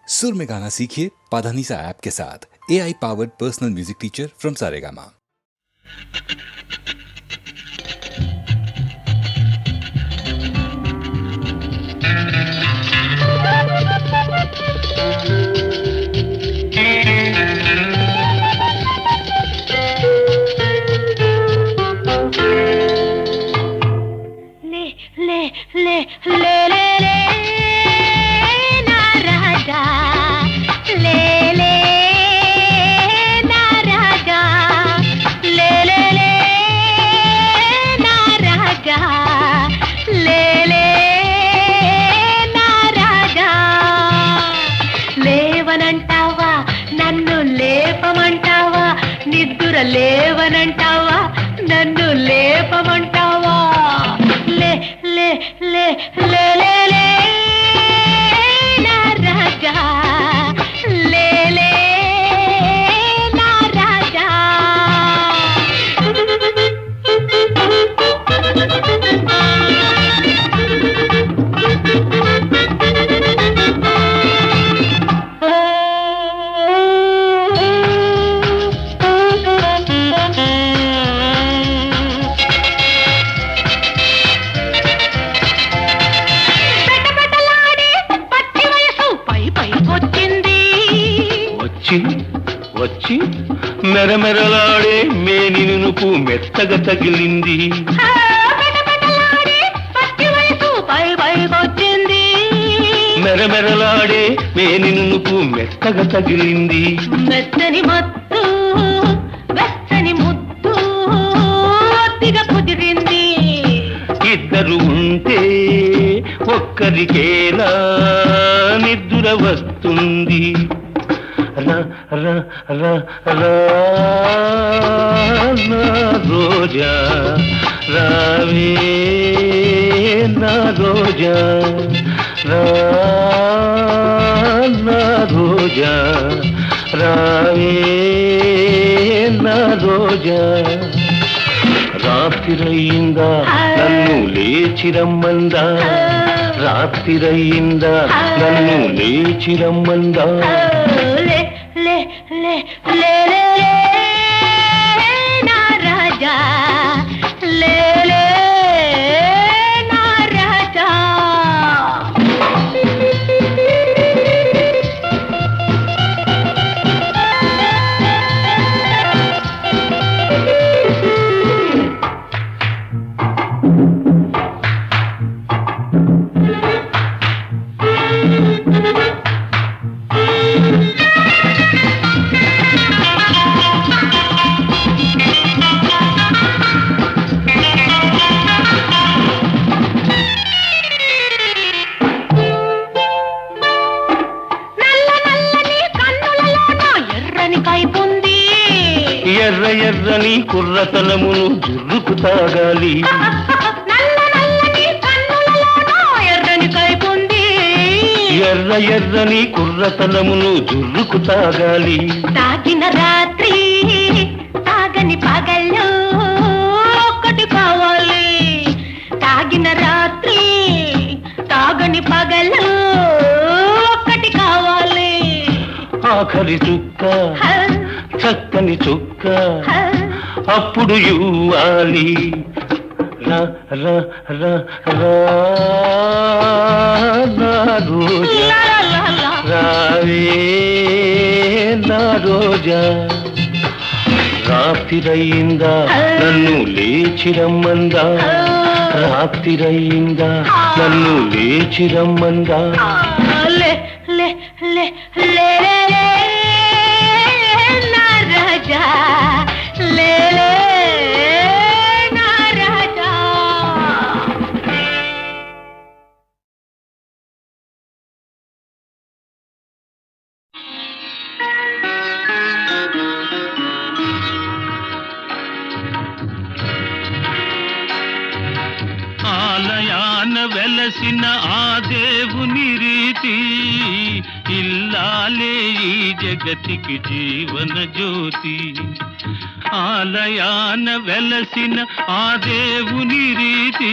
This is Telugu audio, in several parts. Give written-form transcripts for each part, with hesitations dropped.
सुर में गाना सीखिए पाधानीसा ऐप के साथ। AI powered personal music teacher from Saregama. ले ले ले ले ले ना राजा ले ले ना राजा ले ले ले ना राजा ले ले ना राजा లేవనంటావా నన్ను లేపమంటావా నిద్ర లేవనంటావా నన్ను లేపమంటావా లే లే లే లే లే లే నా రాజా లే లే నా రాజా వచ్చి మెరమెరలాడే మేని నునుపు మెత్తగా తగిలింది మెరమెరలాడే మేని నునుపు మెత్తగా తగిలింది మెత్తని మత్తు వెచ్చని ముద్దు ఒత్తిగా కుదిరింది ఇద్దరు ఉంటే ఒక్కరికేలా నిద్ర వస్తుంది రా రా రా రా నా రోజా రావే నా రోజా రా నా రోజా రావే నా రోజా రాత్రిరయ్యిందా నన్ను లేచిరమ్మందా రాత్రిరయ్యిందా నన్ను లేచిరమ్మందా లే లే లే లే లే నా రాజా లే లే నా రాజా ఎర్ర ఎర్రని కుర్రతనమును జుర్రుకు తాగాలి ఎర్ర ఎర్రని కుర్రతనమును జుర్రుకు తాగాలి తాగిన రాత్రి తాగని పగళ్ళు ఒక్కటి కావాలి తాగిన రాత్రి తాగని పగళ్ళు ఒక్కటి కావాలి ఆఖరి చుక్క చక్కని చుక్క అప్పుడు ఇవ్వాలి రా రా రా రా నా రోజా రావే నా రోజా రాత్రిరయ్యిందా నన్ను లేచిరమ్మందా రాత్రిరయ్యిందా నన్ను లేచిరమ్మందా లే లే లే లే లే నా రాజా లే లే నా రాజా ఆలయాన వెలసిన ఆ దేవుని రీతి ఇల్లాలే ఈ జగతికి జీవన జ్యోతి ఆలయాన వెలసిన ఆ దేవుని రీతి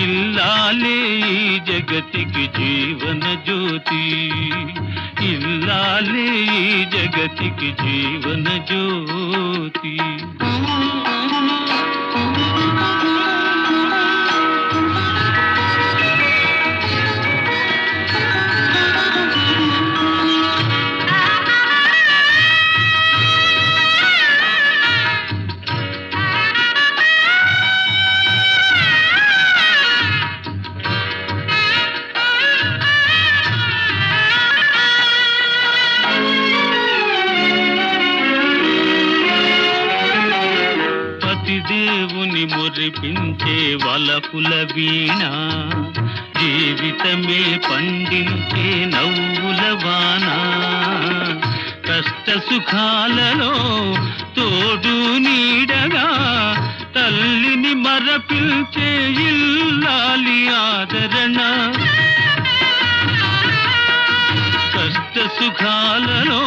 ఇల్లాలే ఈ జగతికి జీవన జ్యోతి ఇల్లాలే ఈ జగతికి జీవన జ్యోతి దేవుని మురిపించే వలపుల వీణ జీవితమే పండించే నవ్వుల వాన కష్ట సుఖాలలో తోడు నీడగా తల్లిని మరపిల్చే ఇల్లాలి ఆదరణ కష్ట సుఖాలలో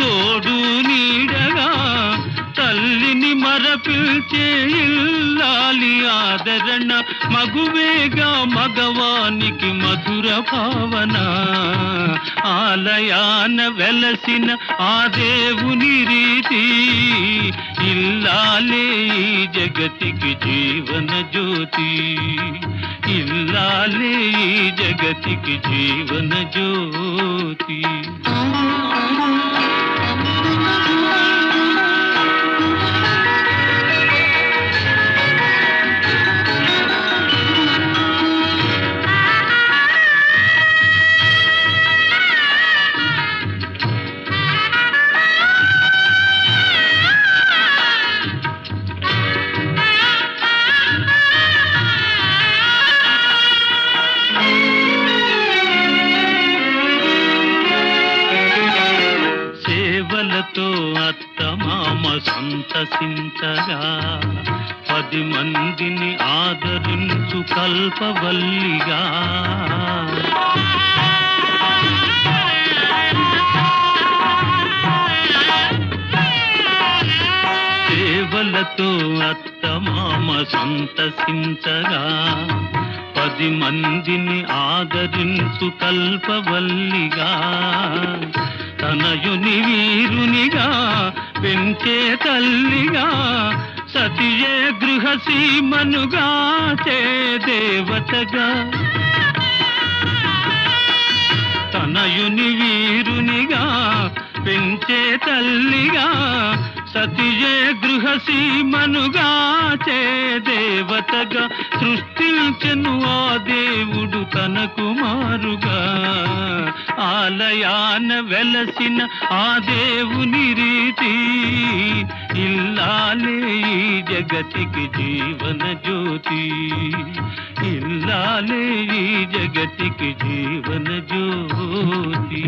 తోడు నీడగా తల్లిని మరపిల్చే ఇల్లాలి ఆదరణ మగువేగా మగవానికి మధుర భావన ఆలయాన వెలసిన ఆ దేవుని రీతి ఇల్లాలే ఈ జగతికి జీవన జ్యోతి ఇల్లాలే ఈ జగతికి జీవన జ్యోతి అత్తమామ సంతసించగా 10 మందిని ఆదరించు కల్పవల్లిగా సేవలతో అత్తమామ సంతసించగా 10 మందిని ఆదరించు కల్పవల్లిగా తనయుని వీరునిగా పెంచే తల్లిగా సతియే గృహసీమనుగా చే దేవతగా తనయుని వీరునిగా పెంచే తల్లిగా సతియే గృహసీమనుగా చే దేవతగా సృష్టించెను ఆ దేవుడు తన కుమారుగా ఆలయాన వెలసిన ఆ దేవుని రీతి ఇల్లాలే ఈ జగతికి జీవన జ్యోతి ఇల్లాలే ఈ జగతికి జీవన జ్యోతి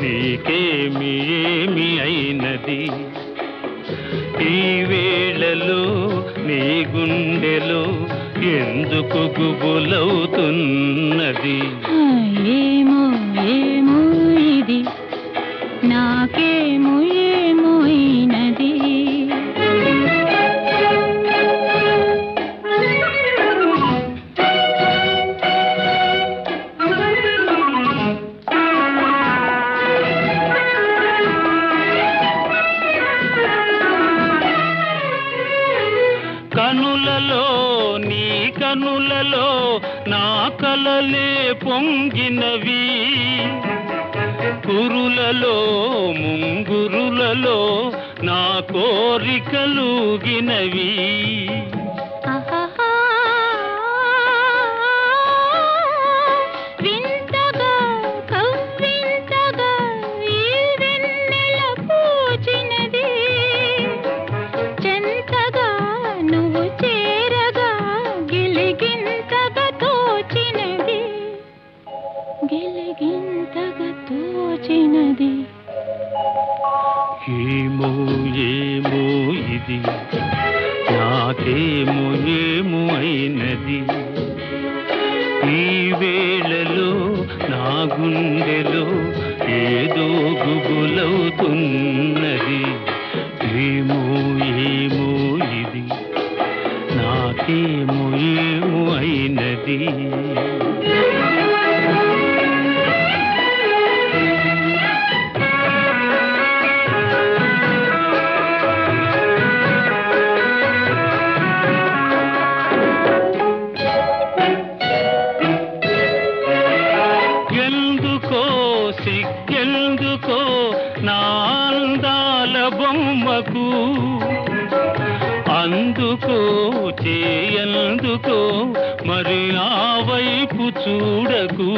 నీకేమి ఏమి అయినది ఈ వేళలో నీ గుండెలో ఎందుకు గుబులవుతున్నది ఏమో ఏమో ఇది నాకేమో ఏమో అయినది కనులలో నీ కనులలో నా కలలే పొంగినవి కురులలో ముంగురులలో నా కోరికలుగినవి. ఏమో ఏమో ఇది నాకేమో ఏమో అయినది. ఈ వేళలో నా గుండెలో ఏదో గుబులవుతున్నది. ఏమో ఏమో ఇది నాకేమో ఏమో అయినది. సిగ్గెందుకో నా అందాల బొమ్మకు, అందుకో చేయందుకో మరి ఆ వైపు చూడకు.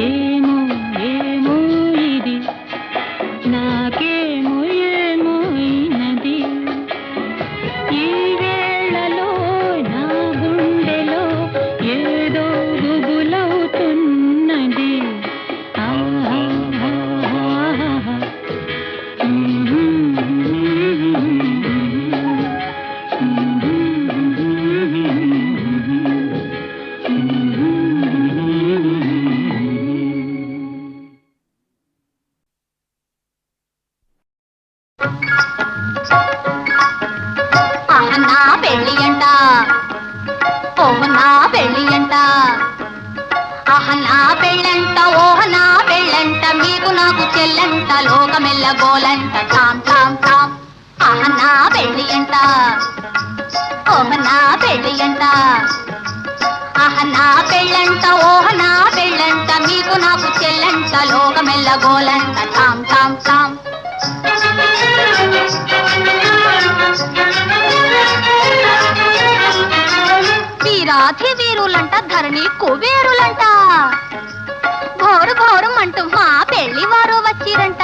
ఏమో ఏమో ఇది నాకేమో ఏమో అయినది. ఈ వేళలో నా గుండెలో ఏదో గుబులవుతున్నది. నా పెళ్ళి అంట ఓహ నా పెళ్ళి అంట, ఆహ నా పెళ్ళంట ఓహ నా పెళ్ళంట, మీకు నాకు చెల్లంట లోకమెల్ల గోలంట టామ్ టామ్ టామ్. ఆహ నా పెళ్ళి అంట ఓహ నా పెళ్ళి అంట, ఆహ నా పెళ్ళంట ఓహ నా పెళ్ళంట, మీకు నాకు చెల్లంట లోకమెల్ల గోలంట టామ్ టామ్ టామ్. వీరాధి వీరులంట ధరణి కుబేరులంట, ఘోరు ఘోరం అంటూ మా పెళ్లి వారు వచ్చిరంట.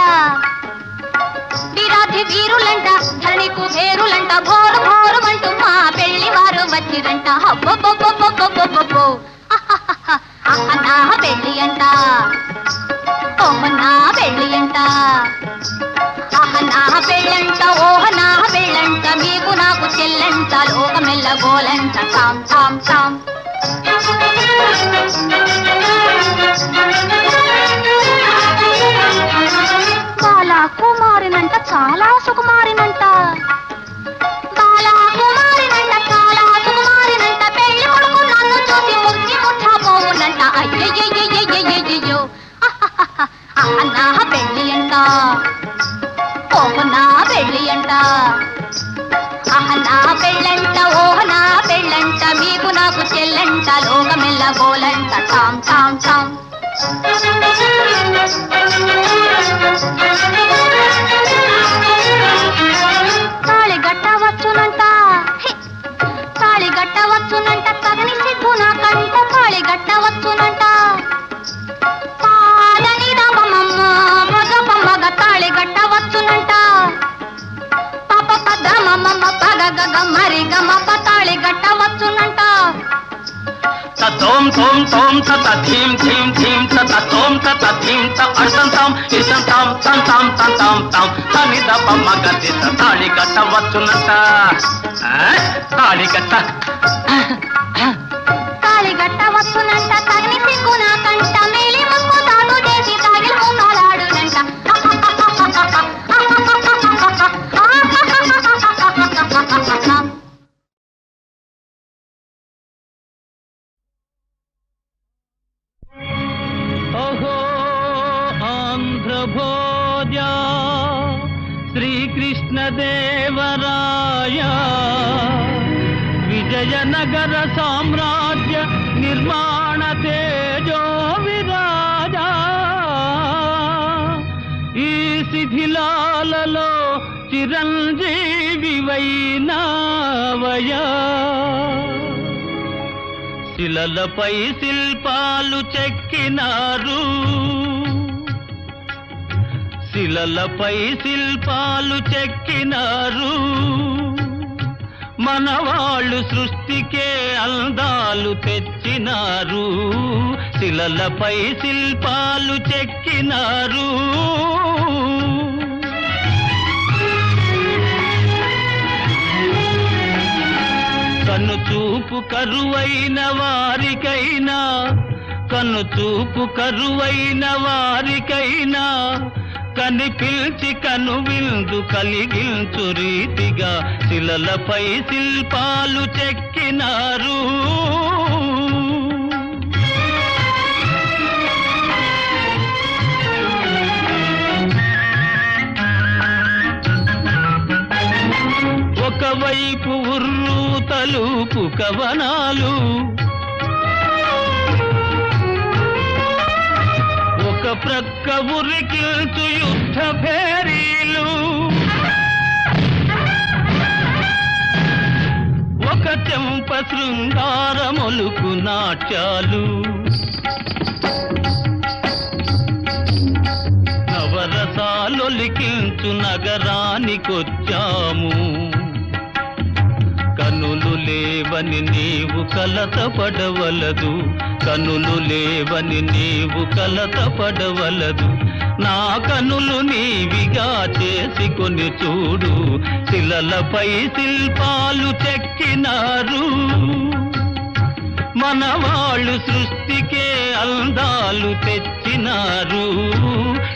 వీరాధి వీరులంట ధరణి కుబేరులంట, ఘోరు ఘోరం అంటూ మా పెళ్లి వారు వచ్చిరంట. హబ్బొబ్బొబ్బొబ్బొబ్బొబ్బొబ్బొ నా పెళ్లి అంట ఓహ నా పెళ్లి అంట, ఆహ నా పెళ్ళంట ఓహ నా పెళ్ళంట, మీకు నాకు చెల్లంట లోకమెల్ల గోలంట టామ్ టామ్ టామ్. బాలా కుమారినంట చాలా సుకుమారినంట, బాలా కుమారినంట చాలా సుకుమారినంట, పెళ్లి కొడుకు నన్ను చూసి ముచ్చి ముచ్చపోవునంట. అయ్యయ్యయ్యయ్యయ్యయ్యో నా పెళ్లి అంట ఓహ నా పెళ్ళి అంట, ఆహ నా పెళ్ళంట ఓహ నా పెళ్ళంట, మీకు నాకు చెల్లంట లోకమెల్ల గోలంట టామ్ టామ్ టామ్. తాళి గట్టవచ్చునంట తాళి గట్టవచ్చునంట, తగని సిగ్గు నాకంట తాళి గట్టవచ్చునంట. పాదని రమమ్మ భగపమ్మగ తాళి గట్టవచ్చునంట, పాప పద మమ్మ పగ గగ మరి గమ తాళి గట్టవచ్చునంట. తోం తోం తోం తత థీం థీం థీం తత తోం తత థీం త అర్థం తాం ఇసం తాం తం తాం తం తాం తాం తని దప మగతి తాళి కట్టవచ్చునంట. తాళి కట్ట తాళి గట్టవచ్చునంట, తగని సిగ్గు నాకంట మేలి ముక్కు తాను చేసి తాగిలి మూలాడునంట. శ్రీకృష్ణదేవరాయ విజయనగర సామ్రాజ్య నిర్మాణ తేజో విరాజా ఈ శిథిలాలలో చిరంజీవివైనావయా శిలలపై శిల్పాలు చెక్కినారు శిలలపై శిల్పాలు చెక్కినారు మనవాళ్ళు సృష్టికే అందాలు తెచ్చినారు శిలలపై శిల్పాలు చెక్కినారు కన్ను చూపు కరువైన వారికైనా కన్ను చూపు కరువైన వారికైనా కనిపిల్చి కను విందు కలిగించు రీతిగా శిలలపై శిల్పాలు చెక్కినారు ఒకవైపు ఉర్రు తలుపు కవనాలు ఒక ప్రక్క ఉరికిల్చు యుద్ధ భేరీలు ఒక చెంప శృంగారమొలుకు నాట్యాలు నవరసాలొలికించు నగరానికొచ్చాము కనులు లేవని నీవు కలతపడవలదు కనులు లేవని నీవు కలతపడవలదు నా కనులు నీవిగా చేసుకొని చూడు శిలలపై శిల్పాలు చెక్కినారు మనవాళ్ళు సృష్టికే అందాలు తెచ్చినారు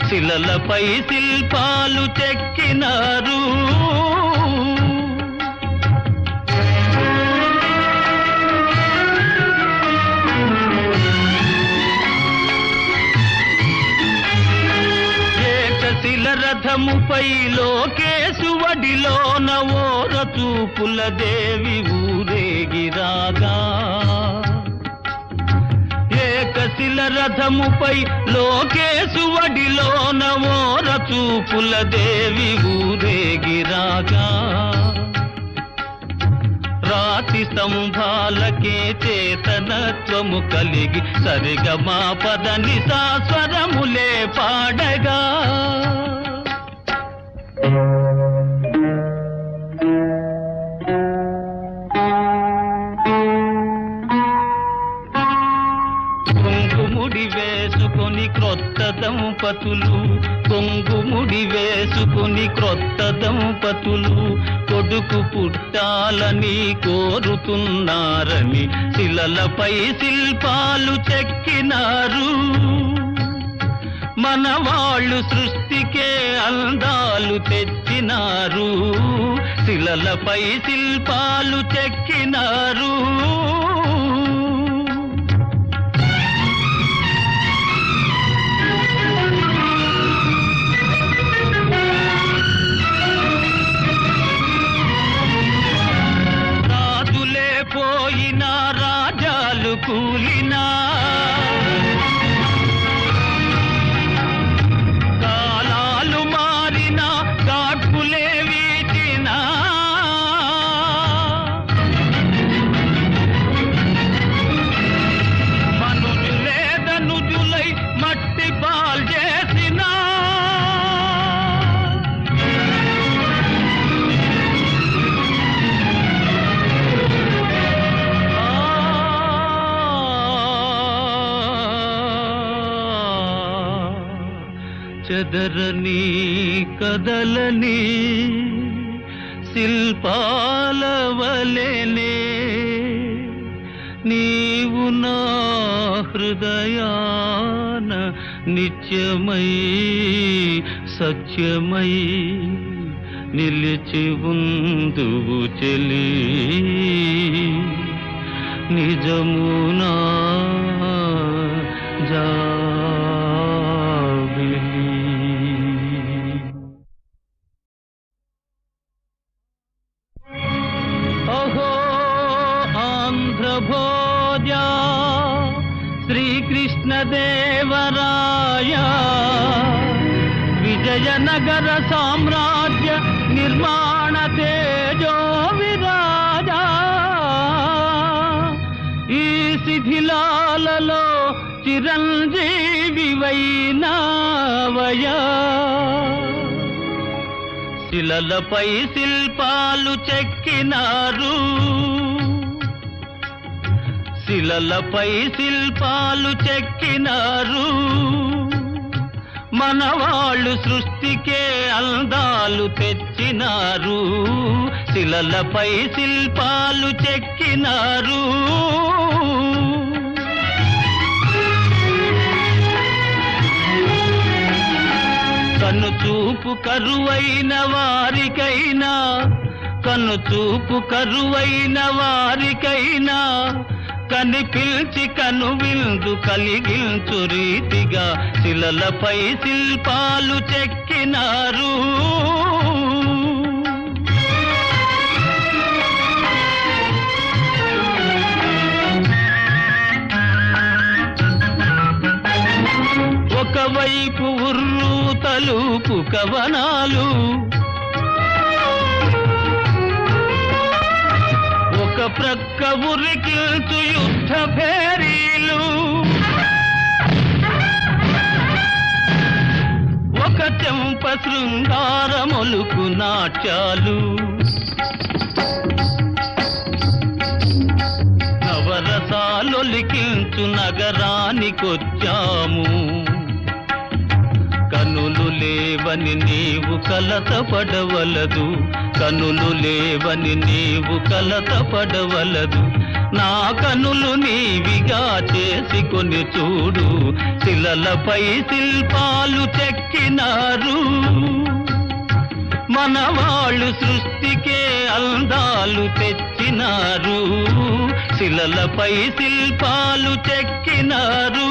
శిలలపై శిల్పాలు చెక్కినారు రథముపై లోకేశువడిలోన ఓర చూపుల దేవి ఊరేగిరాగా ఏకశిల రథముపై లోకేశువడిలోన ఓర చూపుల దేవి ఊరేగిరాగా రాతి స్తంభాలకే చేతనత్వము కలిగి సరిగమా పదని సాస్వరములే పాడగా కుంకుముడి వేసుకొని క్రొత్త దంపతులు కొంగుముడి వేసుకుని క్రొత్త దంపతులు కొడుకు పుట్టాలని కోరుతున్నారని శిలలపై శిల్పాలు చెక్కినారు మనవాళ్ళు సృష్టికే అందాలు తెచ్చినారు శిలలపై శిల్పాలు చెక్కినారు పోయినా రాజాలు కూలినా కాలాలు మారినా కాట్పులే వీచినా మనుజులే ధనుజులై మట్టి పాల్ చేసినా చెదరని కదలని శిల్పాల వలెనే నీవు నా హృదయాన నిత్యమై సత్యమై నిలిచి ఉందువు చెలి నిజమునా భోజ శ్రీకృష్ణదేవరాయ విజయనగర సామ్రాజ్య నిర్మాణ తేజో విరాజ ఈ శిథిలాలలో చిరంజీవివైనావయ శిలలపై శిల్పాలు చెక్కినారు శిలలపై శిల్పాలు చెక్కినారు మనవాళ్ళు సృష్టికే అందాలు తెచ్చినారు శిలలపై శిల్పాలు చెక్కినారు కన్ను చూపు కరువైన వారికైనా కన్ను చూపు కరువైన వారికైనా కనిపిల్చి కను విందు కలిగించు రీతిగా శిలలపై శిల్పాలు చెక్కినారు ఒకవైపు ఉర్రు తలుపు కవనాలు ఒక ప్రక్క ఉరికిల్చు యుద్ధ భేరీలు ఒక చెంప శృంగారమొలుకు నాట్యాలు నవరసాలొలికించు నగరానికొచ్చాము కనులు లేవని నీవు కలతపడవలదు కనులు లేవని నీవు కలతపడవలదు నా కనులు నీవిగా చేసుకొని చూడు శిలలపై శిల్పాలు చెక్కినారు మనవాళ్ళు సృష్టికే అందాలు తెచ్చినారు శిలలపై శిల్పాలు చెక్కినారు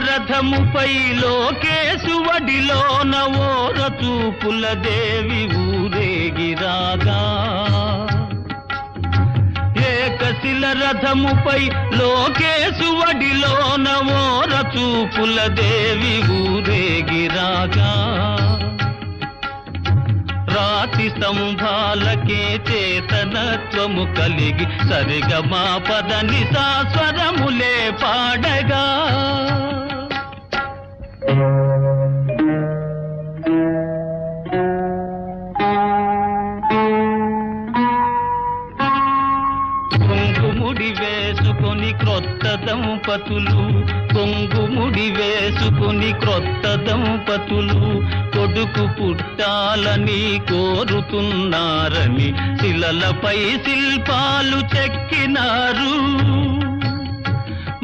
రథముపై లోకేశువడిలోన ఓర చూపుల దేవి ఊరేగిరాగా ఏకశిల రథముపై లోకేశువడిలోన ఓర చూపుల దేవి ఊరేగిరాగా రాతి స్తంభాలకే చేతనత్వము కలిగి సరిగమా పదని సాస్వరములే పాడగా కొంగుముడి వేసుకొని క్రొత్త దంపతులు కొంగుముడి వేసుకొని క్రొత్త దంపతులు కొడుకు పుట్టాలని కోరుతున్నారని శిలలపై శిల్పాలు చెక్కినారు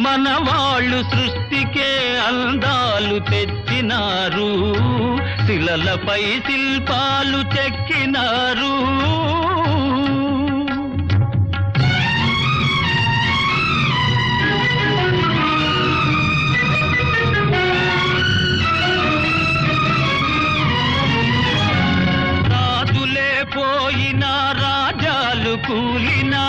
మనవాళ్ళు సృష్టికే అందాలు తెచ్చినారు శిలలపై శిల్పాలు చెక్కినారు రాజులే పోయినా రాజాలు కూలినా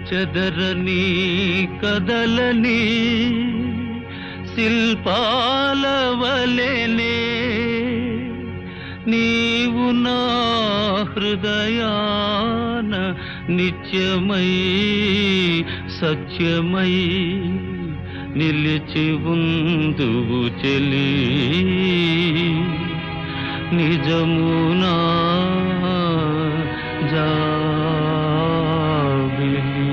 చెదరని కదలని శిల్పాల వలెనే నీవు నా హృదయాన నిత్యమై సత్యమై నిలిచి ఉందువు చెలి నిజమునా జాబిలి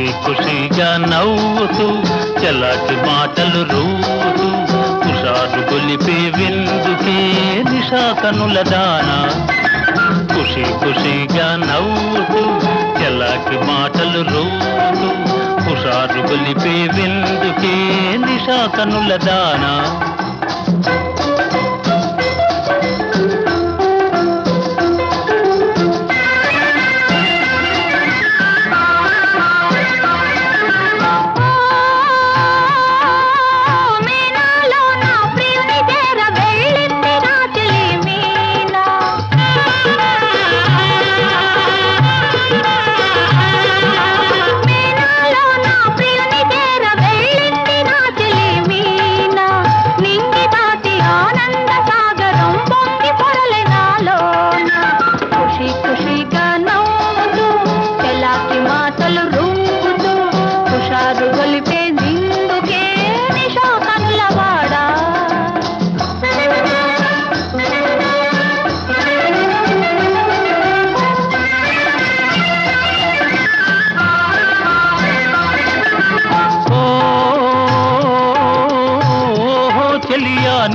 ఖుషి ఖుషిగా నవ్వుతూ చలాకి మాటలు రూతూ హుషారు గొలిపే విందుకే నిషా కనుల దానా ఖుషి ఖుషిగా నవ్వుతూ చలాకి మాటలు రూతూ హుషారు గొలిపే విందుకే నిషా కనుల దానా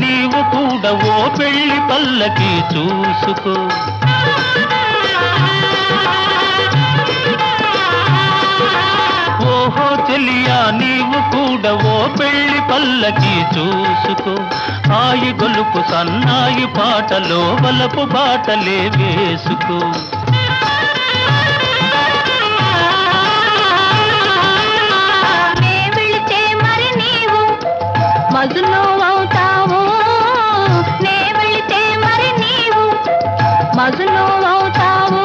నీవు కూడా ఓ పెళ్లి పల్లకి చూసుకో ఓహో చెలియా నీవు కూడా ఓ పెళ్లి పల్లకి చూసుకో హాయి గొలుపు సన్నాయి పాటలో వలపు బాటలే వేసుకో మజును అవుతావు నే వెళితే మరి నీవు మజును అవుతావు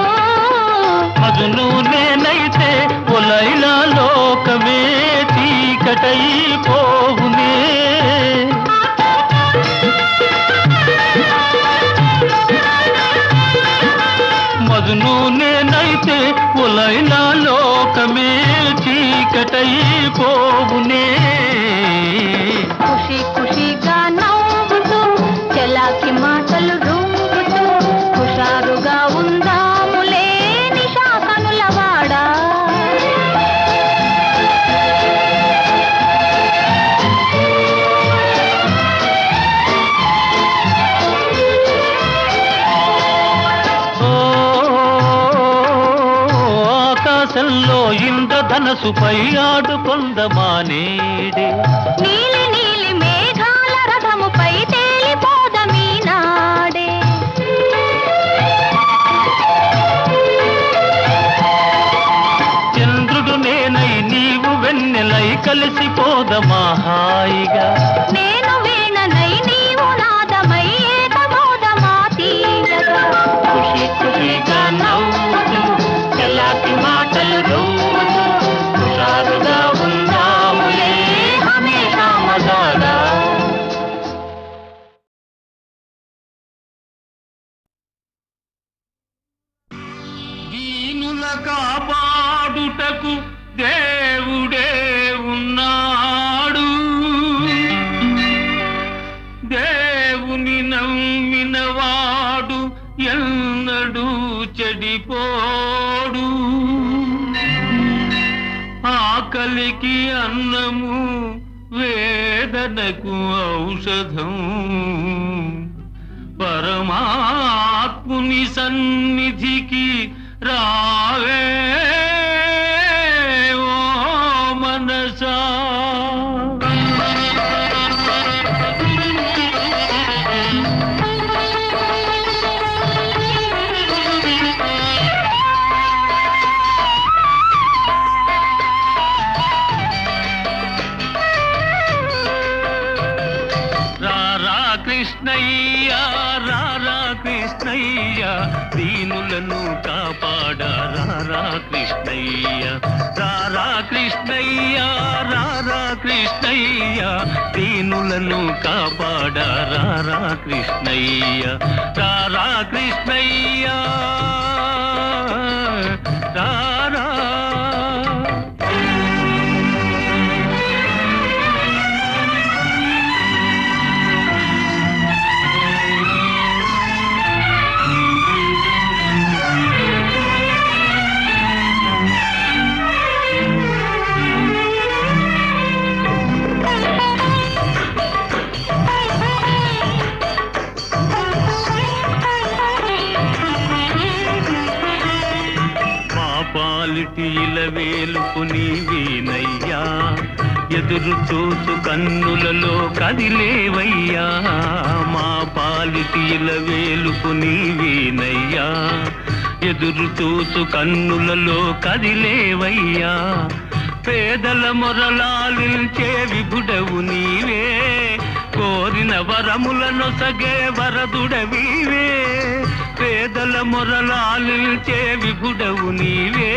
మజును నేనైతే ఒలైలా లోకమే చీకటైపోవునే మజును నేనైతే ఒలైలా లోకమే చీకటైపోవునే ఖుషి ఖుషిగా నవ్వుతూ చలాకి మాటలు రూపుతూ హుషారుగా ఉందాములే నిషా కనులవాడా ఆకాశంలో ఇంద్రధనసుపై ఆడుకొందమానేడే నీలి నీలి మేఘాల రథముపై తేలిపోదమీ నాడే చంద్రుడు నేనై నీవు వెన్నెలై కలిసిపోదమా హాయిగా నేను వీణనై నీవు నాదమై ఏకమోదమా తీయగా ఖుషి ఖుషిగా నవ్వుతూ చలాకి మాటలు రూతూ హుషారుగా ఉందాములే హమేషా మజాగా దీనుల కాపాడుటకు దేవుడే ఉన్నాడు దేవుని నమ్మినవాడు ఎన్నడూ చెడిపోడు ఆకలికి అన్నము వేదనకు ఔషధం పరమాత్ముని సన్నిధికి రావే ఓ మనసా కృష్ణయ్య రారా కృష్ణయ్య దీనులను కాపాడా రారా కృష్ణయ్య రారా కృష్ణయ్య రారా కృష్ణయ్య దీనులను కాపాడా రారా కృష్ణయ్య రారా కృష్ణయ్య రారా పాలిటి ఇలవేలుపు నీవేనయ్యా ఎదురు చూసు కన్నులలో కదిలేవయ్యా మా పాలిటి ఇలవేలుపు నీవేనయ్యా ఎదురు చూసు కన్నులలో కదిలేవయ్యా పేదల మొరలాలించే విభుడవు నీవే కోరిన వరములనొసగే వరదుడవీవే పేదల మొరలాలించే విభుడవు నీవే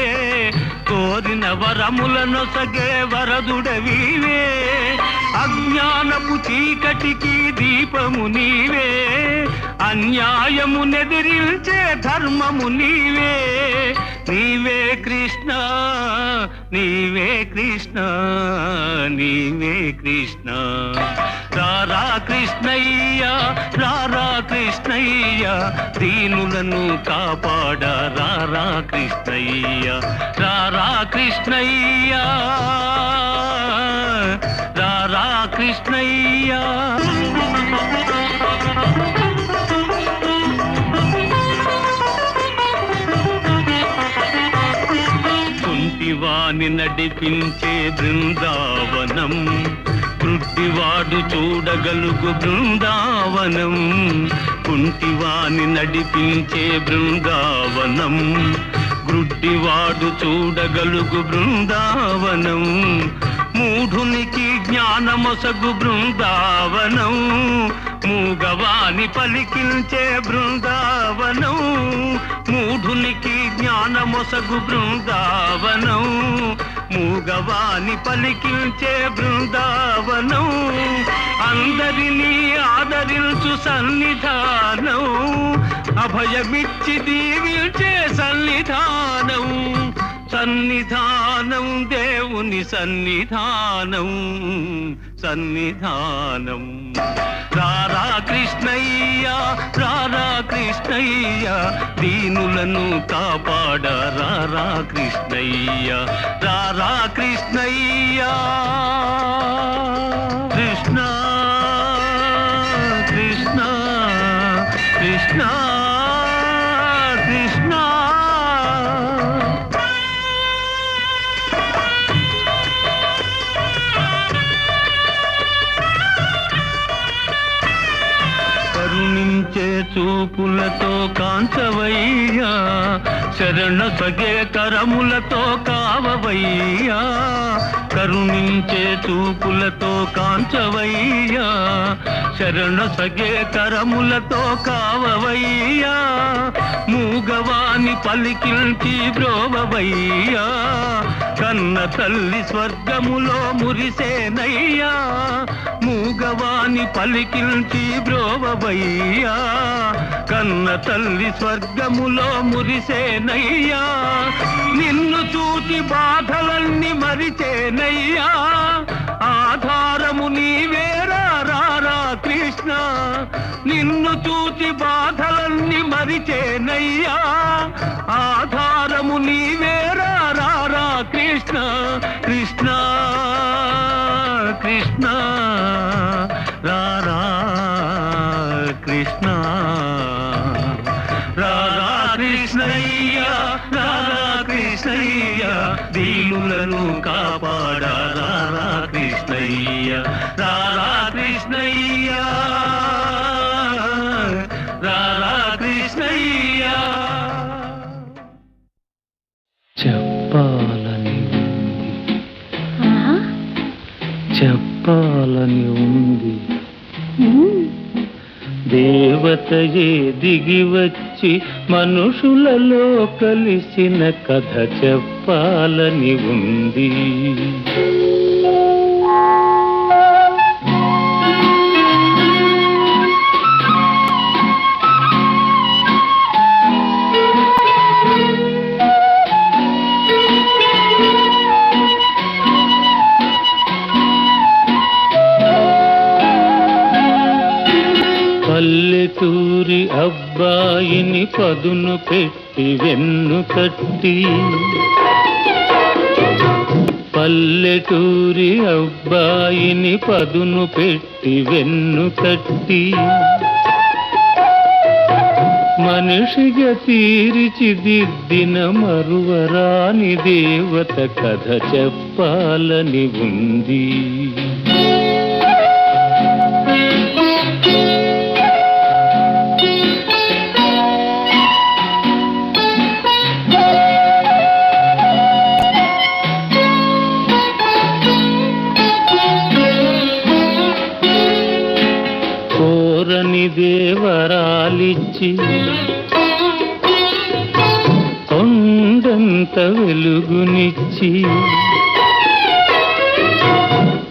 కోరిన వరములనొసగే వరదుడవీవే అజ్ఞానపు చీకటికి దీపము నీవే అన్యాయము నెదిరించే ధర్మము నీవే నీవే కృష్ణ నీవే కృష్ణ నీవే కృష్ణ రారా కృష్ణయ్య రారా కృష్ణయ్య దీనులను కాపాడ రారా కృష్ణయ్య రారా కృష్ణయ్య రారా కృష్ణయ్య కుంటివాని నడిపించే బృందావనం కృట్టివాడు చూడగలుగు బృందావనం కుంటివాని నడిపించే బృందావనం గ్రుడ్డివాడు చూడగలుగు బృందావనం మూఢునికి జ్ఞానమొసగు బృందావనం మూగవాని పలికించే బృందావనం మూఢునికి జ్ఞానమొసగు బృందావనం మూగవాని పలికించే బృందావనం అందరినీ ఆదరించు సన్నిధానం అభయమిచ్చి దీవించే సన్నిధానం సన్నిధానం దేవుని సన్నిధానం సన్నిధానం రారా కృష్ణయ్య రారా కృష్ణయ్య దీనులను కాపాడ రారా కృష్ణయ్య రారా కృష్ణయ్య కృష్ణ కృష్ణ కృష్ణ కృష్ణ కరుణించే చూపులతో కాంచవయ్యా శరణ సగే కరములతో కావవయ్యా కరుణించే చూపులతో కాంచవయ్యా శరణ సగే కరములతో కావవయ్యా మూగవాని పలికించి బ్రోవవయ్యా కన్న తల్లి స్వర్గములో మురిసేనయ్యా మూగవాని పలికించి బ్రోవవయ్యా కన్న తల్లి స్వర్గములో మురిసేనయ్యా నిన్ను చూచి బాధలన్నీ మరిచేనయ్యా ఆధారము నీవేరా రారా కృష్ణ నిన్ను చూచి బాధలన్నీ మరిచేనయ్యా ఆధారము నీవేరా రారా కృష్ణ కృష్ణ కృష్ణ రారా కృష్ణ రారా కృష్ణయ్య రారా కృష్ణయ్య దీనులను కాపాడ రారా కృష్ణయ్య రారా కృష్ణయ్య రారా కృష్ణయ్య చెప్పాలని చెప్పాలని ఉంది దేవతయే దిగి వచ్చి మనుషులలో కలిసిన కథ చెప్పాలని ఉంది పల్లెటూరి అబ్బాయిని పదును పెట్టి వెన్ను తట్టి పల్లెటూరి అబ్బాయిని పదును పెట్టి వెన్ను తట్టి మనిషిగా తీర్చిదిద్దిన మరువరాని దేవత కథ చెప్పాలని ఉంది. దేవరాలిచ్చి కొండంత వెలుగునిచ్చి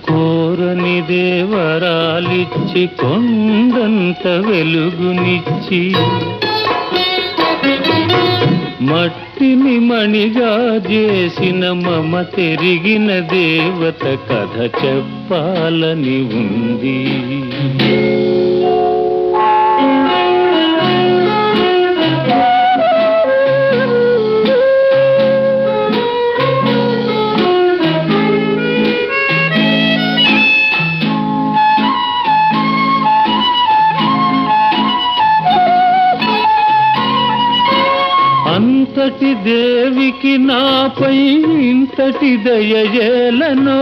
కోరని దేవరాలిచ్చి కొండంత వెలుగునిచ్చి మట్టిని మణిగా చేసిన మమ తెరిగిన దేవత కథ చెప్పాలని ఉంది. అంతటి దేవికి నాపై ఇంతటి దయయేలనో,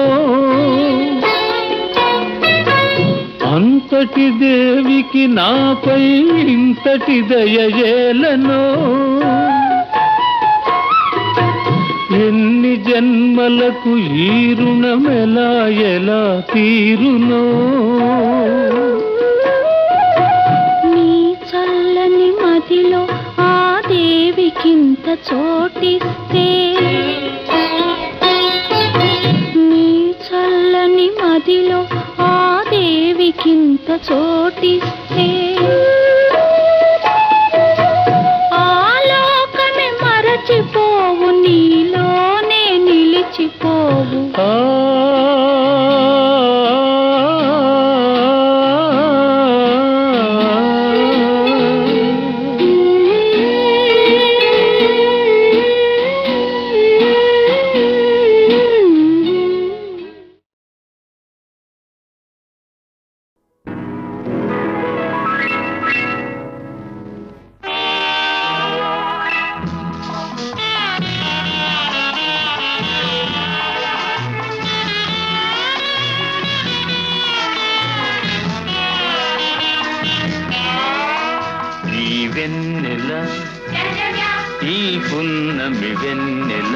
అంతటి దేవికి నాపై ఇంతటి దయయేలనో, ఎన్ని జన్మలకు ఈ రుణమెలా ఎలా తీరునో. నీ చల్లని మదిలో దేవికింత చోటిస్తే, నీ చల్లని మదిలో ఆ దేవికింత చోటిస్తే, ఆలోకమే మరచిపోవు నీలోనే నిలిచిపోవు. ఈ పున్నమి వెన్నెల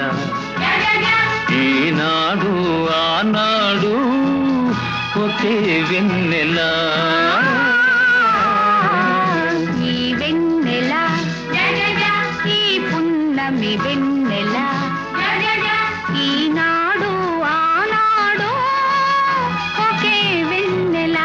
ఈనాడు ఆనాడు ఒకే వెన్నెల. ఈ వెన్నెల ఈ పున్నమి వెన్నెల ఈనాడు ఆనాడు ఒకే వెన్నెల.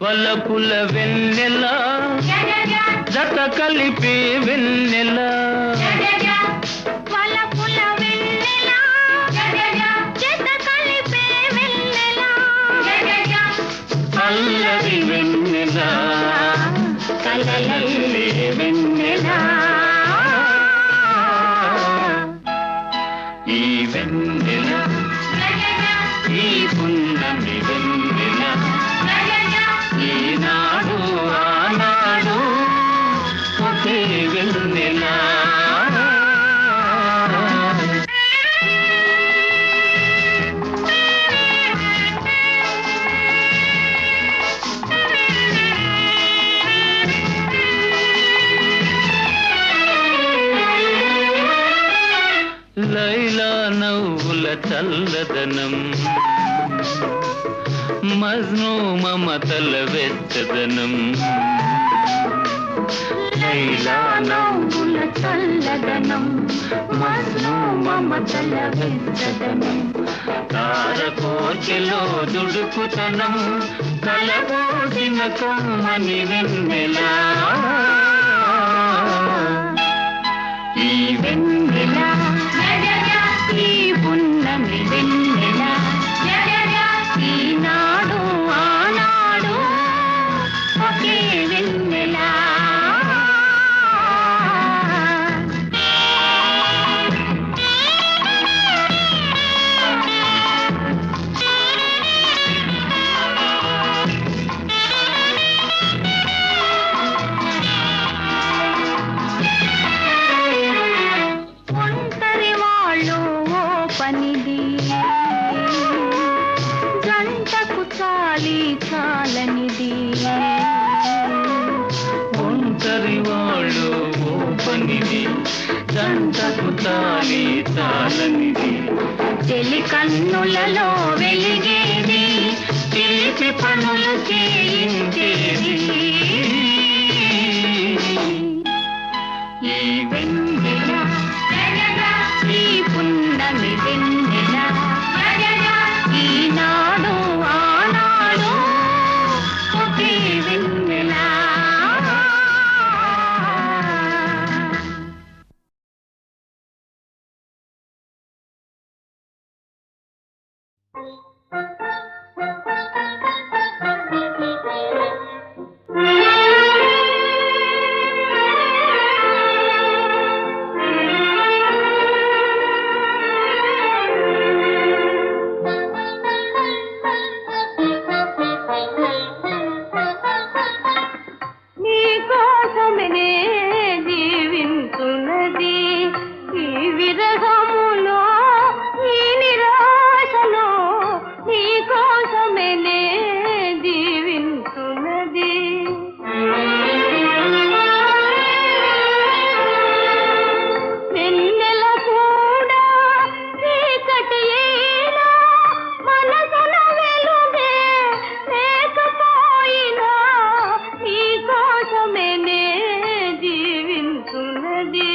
వలపుల వెన్నెల జత కలిపే వెన్నెల, వలపుల వెన్నెల జత కలిపే వెన్నెల, అల్లరి వెన్నెల కలలల్లే వెన్నెల. ఈ వెన్నెల ఈ పున్నమి వెన్నెల ఈనాడు ఆనాడు ఒకే వెన్నెల. లైలా నవ్వుల చల్లదనం, మజ్ను మమతల వెచ్చదనం. లైలా నవ్వుల చల్లదనం, మజ్ను మమతల వెచ్చదనం. తారకోచెలో దుడుకుతనం, కలబోసిన కమ్మని వెన్నెల. ఈ వెన్నెల ఈ పున్నమి వెన్నెల ఈనాడు ఆనాడు జగమంతకు తానే చాలనిది చెలి కన్నులలో వెలిగేది తీపి పనులు చేయించేది ఈ వెన్నెల ఈ పున్నమి వెన్నెల ఈనాడు ఆనాడు ఒకే వెన్నెల నీ కోసమనే జీవించున్నది ఈ విరహములో ఈ నిరాశలో నీ కోసమనే జీవించున్నది వెన్నెల కూడా చీకటి అయినా మనసున వెలుగే లేకపోయినా నీ కోసమేనే జీవించున్నది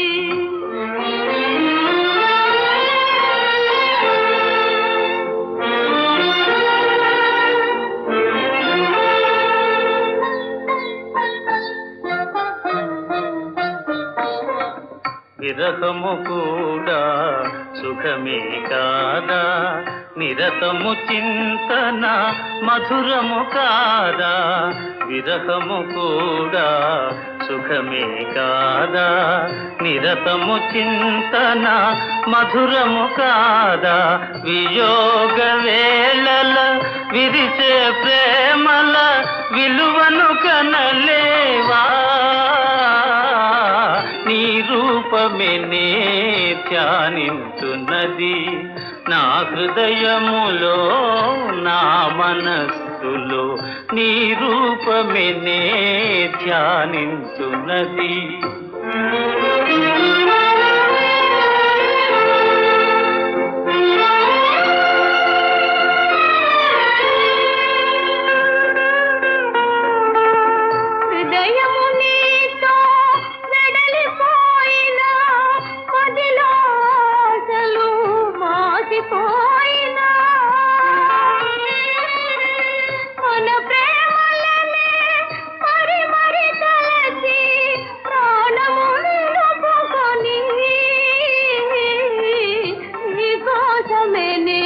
విరహము కూడా సుఖమే కాదా నిరతము చింతన మధురము కాదా విరహము కూడా సుఖమే కాదా నిరతము చింతన మధురము కాదా వియోగ వేళల విరిసే ప్రేమల విలువను కనలేవా నీ రూపమే ధ్యానించున్నది నా హృదయములో నా మనస్సులో నీ రూపమే ధ్యానించున్నది హృదయము నీతో వెడలిపోయినా మదిలో ఆశలు మాసిపోయినా మన ప్రేమలనే మరి మరి తలచి ప్రాణము నిలుపుకొని నీ కోసమేనే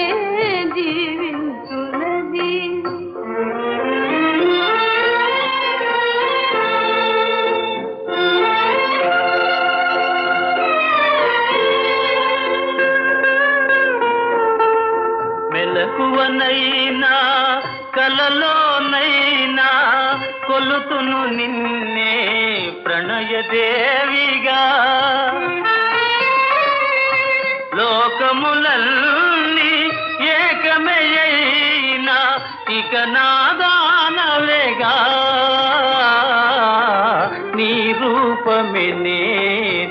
జీవించున్నది మెలకువనైనా కలలోనైనా కొలుతును నిన్నే ప్రణయదేవిగా లోకములన్నీ ఏకమయ్యినా ఇక నాదానవేగా నీ రూపమే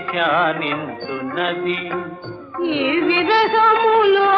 ధ్యానించున్నది ఈ విరహములో